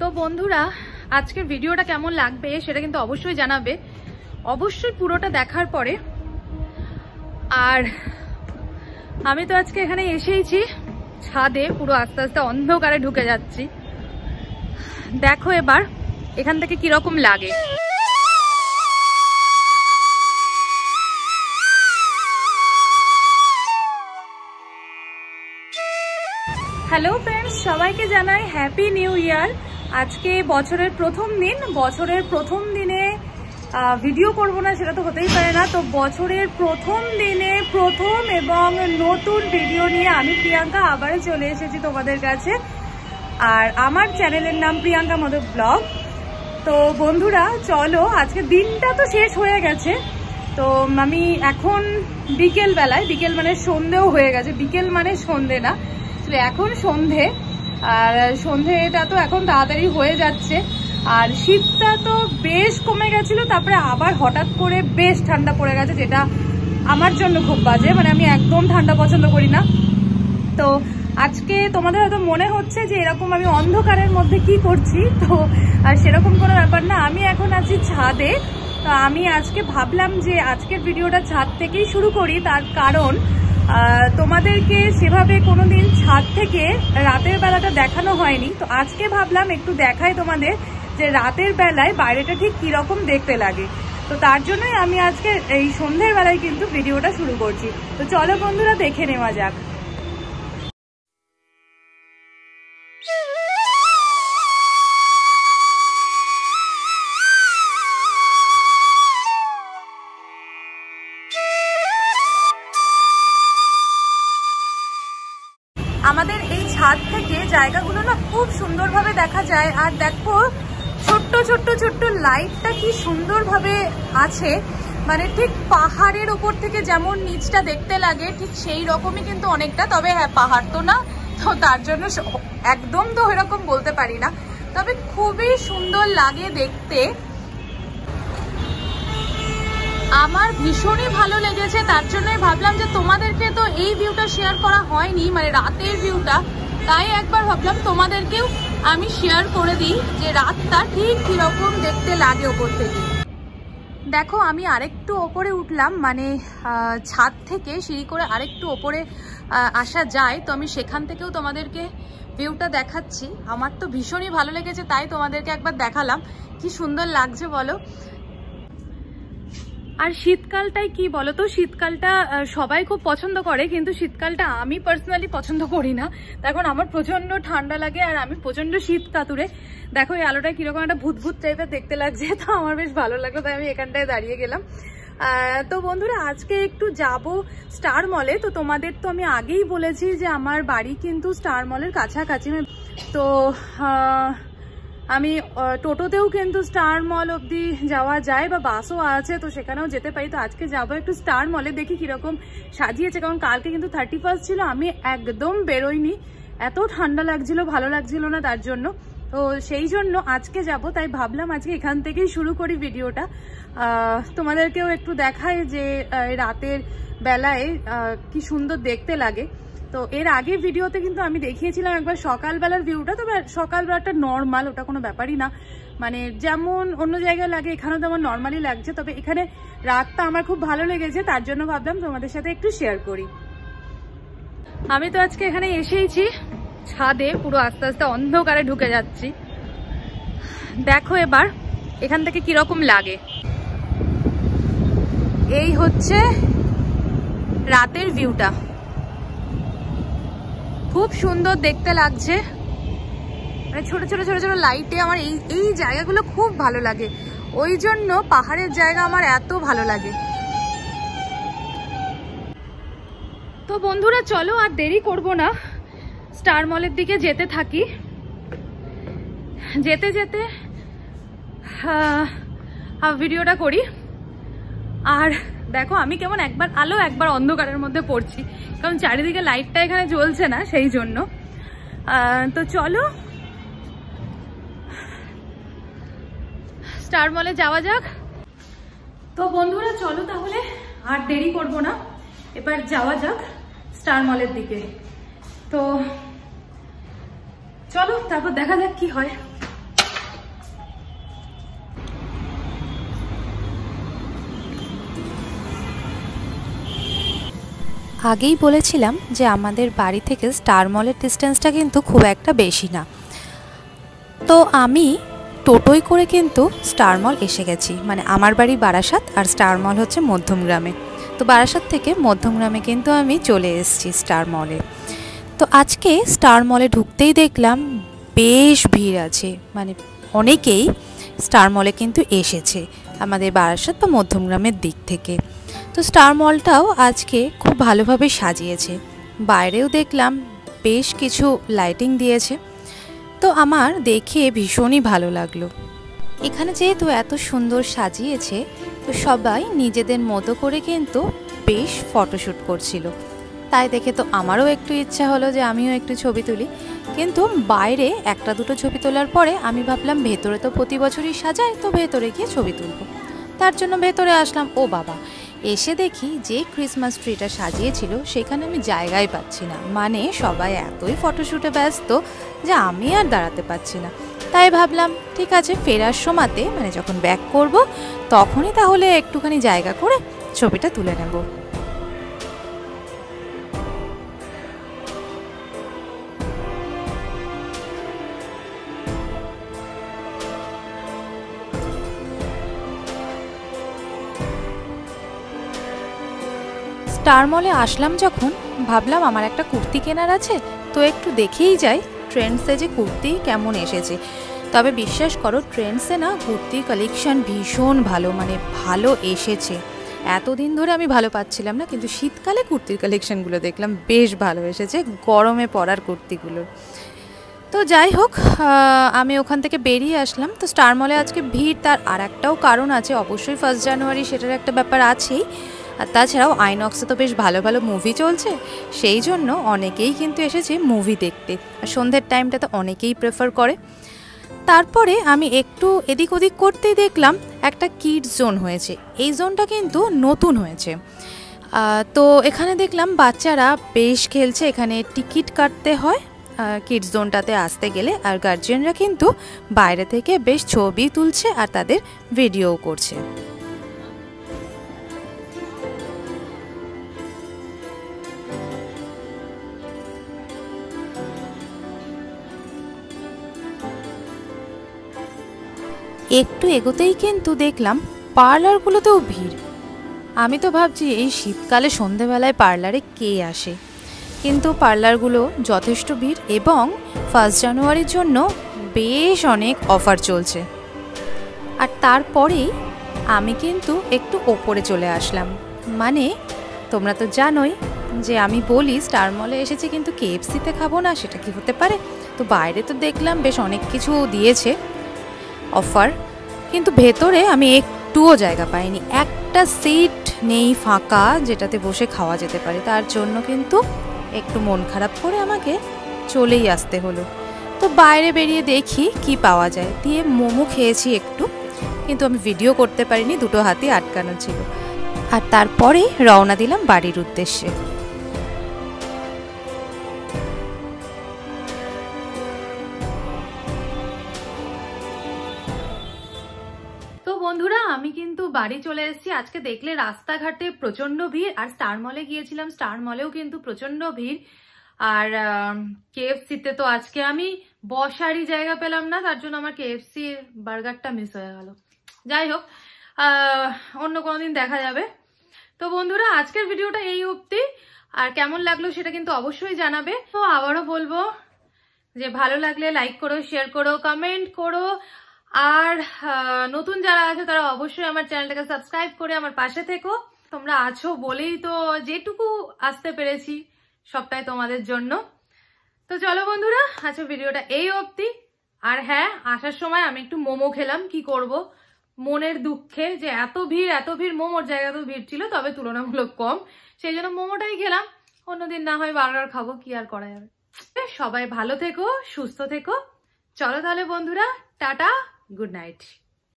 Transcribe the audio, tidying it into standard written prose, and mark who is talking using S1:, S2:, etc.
S1: তো বন্ধুরা আজকের ভিডিওটা কেমন লাগবে সেটা কিন্তু অবশ্যই জানাবে, অবশ্যই পুরোটা দেখার পরে। আর আমি তো আজকে এখানে এসেইছি ছাদে, পুরো আস্তে আস্তে অন্ধকারে ঢুকে যাচ্ছি। দেখো এবার এখান থেকে কিরকম লাগে। হ্যালো ফ্রেন্ডস, সবাইকে জানাই হ্যাপি নিউ ইয়ার। আজকে বছরের প্রথম দিন, বছরের প্রথম দিনে ভিডিও করব না সেটা তো হতেই পারে না। তো বছরের প্রথম দিনে প্রথম এবং নতুন ভিডিও নিয়ে আমি প্রিয়াঙ্কা আবারও চলে এসেছি তোমাদের কাছে। আর আমার চ্যানেলের নাম প্রিয়াঙ্কা মাধব ব্লগ। তো বন্ধুরা চলো, আজকে দিনটা তো শেষ হয়ে গেছে। তো আমি এখন বিকেল মানে সন্ধেও হয়ে গেছে, বিকেল মানে সন্ধে না, এখন সন্ধে। আর সন্ধেটা তো এখন তাড়াতাড়ি হয়ে যাচ্ছে। আর শীতটা তো বেশ কমে গেছিল, তারপরে আবার হঠাৎ করে বেশ ঠান্ডা পড়ে গেছে, যেটা আমার জন্য খুব বাজে। মানে আমি একদম ঠান্ডা পছন্দ করি না। তো আজকে তোমাদের হয়তো মনে হচ্ছে যে এরকম আমি অন্ধকারের মধ্যে কি করছি, তো সেরকম কোনো ব্যাপার না। আমি এখন আছি ছাদে। তো আমি আজকে ভাবলাম যে আজকের ভিডিওটা ছাদ থেকেই শুরু করি, তার কারণ তোমাদেরকে সেভাবে কোনোদিন ছাদ থেকে রাতের বেলাটা দেখানো হয়নি। তো আজকে ভাবলাম একটু দেখাই তোমাদের যে রাতের বেলায় বাইরেটা ঠিক কিরকম দেখতে লাগে। তো তার জন্যই আমি আজকে এই সন্ধ্যের বেলায় কিন্তু ভিডিওটা শুরু করছি। তো চলো বন্ধুরা দেখে নেওয়া যাক। আমাদের এই ছাদ থেকে জায়গাগুলো না খুব সুন্দরভাবে দেখা যায়। আর দেখো ছোট্ট ছোট্ট ছোট্ট লাইটটা কি সুন্দরভাবে আছে, মানে ঠিক পাহাড়ের উপর থেকে যেমন নিচটা দেখতে লাগে ঠিক সেই রকমই কিন্তু অনেকটা। তবে হ্যাঁ, পাহাড় তো না, তো তার জন্য একদম তো এরকম বলতে পারি না, তবে খুবই সুন্দর লাগে দেখতে। আমার ভীষণই ভালো লেগেছে, তার জন্যই ভাবলাম যে তোমাদেরকে তো এই ভিউটা শেয়ার করা হয়নি, মানে রাতের ভিউটা, তাই একবার ভাবলাম তোমাদেরকেও আমি শেয়ার করে দিই যে রাতটা ঠিক কিরকম দেখতে লাগে ওপর থেকে। দেখো আমি আরেকটু ওপরে উঠলাম, মানে ছাদ থেকে সিঁড়ি করে আরেকটু ওপরে আসা যায়। তো আমি সেখান থেকেও তোমাদেরকে ভিউটা দেখাচ্ছি। আমার তো ভীষণই ভালো লেগেছে, তাই তোমাদেরকে একবার দেখালাম। কি সুন্দর লাগছে বলো। আর শীতকালটাই কি বলো তো, শীতকালটা সবাই খুব পছন্দ করে, কিন্তু শীতকালটা আমি পার্সোনালি পছন্দ করি না। এখন আমার প্রচন্ড ঠান্ডা লাগে আর আমি প্রচন্ড শীত কাতুরে। দেখো এই আলোটা কিরকম একটা ভূত ভূত টাইপের দেখতে লাগছে, তো আমার বেশ ভালো লাগলো, তাই আমি এখানটায় দাঁড়িয়ে গেলাম। তো বন্ধুরা আজকে একটু যাব স্টার মলে। তো তোমাদের তো আমি আগেই বলেছি যে আমার বাড়ি কিন্তু স্টার মলের কাছাকাছি। তো আমি টোটোতেও কিন্তু স্টার মল অবধি যাওয়া যায়, বা বাসও আছে, তো সেখানেও যেতে পারি। তো আজকে যাবো একটু স্টার মলে, দেখি কিরকম সাজিয়েছে। কারণ কালকে কিন্তু 31 ছিল, আমি একদম বেরোইনি, এত ঠান্ডা লাগছিল, ভালো লাগছিল না তার জন্য। তো সেই জন্য আজকে যাব, তাই ভাবলাম আজকে এখান থেকেই শুরু করি ভিডিওটা। তোমাদেরকেও একটু দেখাই যে রাতের বেলায় কি সুন্দর দেখতে লাগে। তো এর আগে ভিডিওতে কিন্তু আমি দেখিয়েছিলাম একবার সকালবেলার ভিউটা, তবে সকালবেলাটা নর্মাল, ওটা কোনো ব্যাপারই না, মানে যেমন অন্য জায়গায় লাগে এখানেও তেমন নর্মালি লাগছে। তবে এখানে রাতটা আমার খুব ভালো লেগেছে, তার জন্য ভাবলাম তোমাদের সাথে একটু শেয়ার করি। আমি তো আজকে এখানে এসেইছি ছাদে, পুরো আস্তে আস্তে অন্ধকারে ঢুকে যাচ্ছি। দেখো এবার এখান থেকে কিরকম লাগে। এই হচ্ছে রাতের ভিউটা, খুব সুন্দর দেখতে লাগছে। মানে ছোট ছোট ছোট ছোট লাইটে আমার এই জায়গাগুলো খুব ভালো লাগে, ওই জন্য পাহাড়ের জায়গা আমার এত ভালো লাগে। তো বন্ধুরা চলো আর দেরি করব না, স্টার মলের দিকে যেতে থাকি। যেতে যেতে ভিডিওটা করি। আর দেখো আমি কেমন একবার আলো একবার অন্ধকারের মধ্যে পড়ছি, কারণ চারিদিকে লাইটটা এখানে জ্বলছে না, সেই জন্য। তো চলো স্টার মলে যাওয়া যাক। তো বন্ধুরা চলো তাহলে আর দেরি করব না, এবার যাওয়া যাক স্টার মলের দিকে। তো চলো তারপর দেখা যাক কি হয়।
S2: আগেই বলেছিলাম যে আমাদের বাড়ি থেকে স্টার মলের ডিস্টেন্সটা কিন্তু খুব একটা বেশি না। তো আমি টোটোয় করে কিন্তু স্টার মল এসে গেছি। মানে আমার বাড়ি বারাসাত আর স্টার মল হচ্ছে মধ্যমগ্রামে। তো বারাসাত থেকে মধ্যমগ্রামে কিন্তু আমি চলে এসেছি স্টার মলে। তো আজকে স্টার মলে ঢুকতেই দেখলাম বেশ ভিড় আছে, মানে অনেকেই স্টার মলে কিন্তু এসেছে আমাদের বারাসাত বা মধ্যমগ্রামের দিক থেকে। তো স্টার মলটাও আজকে খুব ভালোভাবে সাজিয়েছে, বাইরেও দেখলাম বেশ কিছু লাইটিং দিয়েছে। তো আমার দেখে ভীষণই ভালো লাগলো। এখানে যেহেতু এত সুন্দর সাজিয়েছে, তো সবাই নিজেদের মতো করে কিন্তু বেশ ফটোশ্যুট করছিল। তাই দেখে তো আমারও একটু ইচ্ছা হলো যে আমিও একটু ছবি তুলি। কিন্তু বাইরে একটা দুটো ছবি তোলার পরে আমি ভাবলাম ভেতরে তো প্রতি বছরই সাজায়, তো ভেতরে গিয়ে ছবি তুলব। তার জন্য ভেতরে আসলাম। ও বাবা, এসে দেখি যে ক্রিসমাস ট্রিটা সাজিয়েছিল সেখানে আমি জায়গাই পাচ্ছি না। মানে সবাই এতই ফটোশ্যুটে ব্যস্ত যে আমি আর দাঁড়াতে পারছি না। তাই ভাবলাম ঠিক আছে, ফেরার সময়তে মানে যখন ব্যাক করব তখনই তাহলে একটুখানি জায়গা করে ছবিটা তুলে নেব। স্টার মলে আসলাম যখন, ভাবলাম আমার একটা কুর্তি কেনার আছে, তো একটু দেখেই যাই ট্রেন্ডসে যে কুর্তি কেমন এসেছে। তবে বিশ্বাস করো, ট্রেন্ডসে না কুর্তির কালেকশান ভীষণ ভালো, মানে ভালো এসেছে। এতদিন ধরে আমি ভালো পাচ্ছিলাম না, কিন্তু শীতকালে কুর্তির কালেকশানগুলো দেখলাম বেশ ভালো এসেছে, গরমে পরার কুর্তিগুলো। তো যাই হোক, আমি ওখান থেকে বেরিয়ে আসলাম। তো স্টার মলে আজকে ভিড়, তার আর একটাও কারণ আছে, অবশ্যই 1 জানুয়ারি সেটার একটা ব্যাপার আছেই। আর তাছাড়াও আইনক্সে তো বেশ ভালো ভালো মুভি চলছে, সেই জন্য অনেকেই কিন্তু এসেছে মুভি দেখতে। আর সন্ধ্যের টাইমটা তো অনেকেই প্রেফার করে। তারপরে আমি একটু এদিক ওদিক করতেই দেখলাম একটা কিডস জোন হয়েছে। এই জোনটা কিন্তু নতুন হয়েছে। তো এখানে দেখলাম বাচ্চারা বেশ খেলছে, এখানে টিকিট কাটতে হয় কিডস জোনটাতে আসতে গেলে। আর গার্জিয়ানরা কিন্তু বাইরে থেকে বেশ ছবি তুলছে আর তাদের ভিডিও করছে। একটু এগোতেই কিন্তু দেখলাম পার্লারগুলোতেও ভিড়। আমি তো ভাবছি এই শীতকালে সন্ধেবেলায় পার্লারে কে আসে, কিন্তু পার্লারগুলো যথেষ্ট ভিড় এবং 1 জানুয়ারির জন্য বেশ অনেক অফার চলছে। আর তারপরেই আমি কিন্তু একটু ওপরে চলে আসলাম। মানে তোমরা তো জানোই যে আমি বলি স্টার মলে এসেছি কিন্তু KFC-তে খাবো না, সেটা কি হতে পারে। তো বাইরে তো দেখলাম বেশ অনেক কিছু দিয়েছে অফার, কিন্তু ভেতরে আমি একটুও জায়গা পাইনি, একটা সিট নেই ফাঁকা যেটাতে বসে খাওয়া যেতে পারে। তার জন্য কিন্তু একটু মন খারাপ করে আমাকে চলেই আসতে হলো। তো বাইরে বেরিয়ে দেখি কি পাওয়া যায়, দিয়ে মোমো খেয়েছি একটু, কিন্তু আমি ভিডিও করতে পারিনি, দুটো হাতই আটকানো ছিল। আর তারপরে রওনা দিলাম বাড়ির উদ্দেশ্যে।
S1: বন্ধুরা, আমি কিন্তু বাড়ি চলে এসেছি। আজকে দেখলে রাস্তাঘাটে প্রচন্ড ভিড়, আর স্টার মলে গিয়েছিলাম, স্টার মলেও কিন্তু প্রচন্ড ভিড়। আর KFC-তে তো আজকে আমি বসারই জায়গা পেলাম না, তার জন্য আমার KFC-র বার্গারটা মিস হয়ে গেল। যাই হোক, অন্য কোনোদিন দেখা যাবে। তো বন্ধুরা, আজকের ভিডিওটা এই অবধি। আর কেমন লাগলো সেটা কিন্তু অবশ্যই জানাবে। তো আবারও বলবো যে ভালো লাগলে লাইক করো, শেয়ার করো, কমেন্ট করো। আর নতুন যারা আছে তারা অবশ্যই আমার চ্যানেলটাকে সাবস্ক্রাইব করে আমার পাশে থেকো। তোমরা আছো বলেই তো যেটুকু আসতে পেরেছি সবটাই তোমাদের জন্য। তো চলো বন্ধুরা, আজকে ভিডিওটা এই অবধি। আর হ্যাঁ, আসার সময় আমি একটু মোমো খেলাম, কি করব, মনের দুঃখে যে এত ভিড়, মোমোর জায়গাতেও ভিড় ছিল, তবে তুলনামূলক কম, সেই জন্য মোমোটাই খেলাম। অন্যদিন না হয় বার্গার খাবো, কি আর করা যাবে। সবাই ভালো থেকো, সুস্থ থেকো। চলো তাহলে বন্ধুরা, টাটা, গুড নাইট।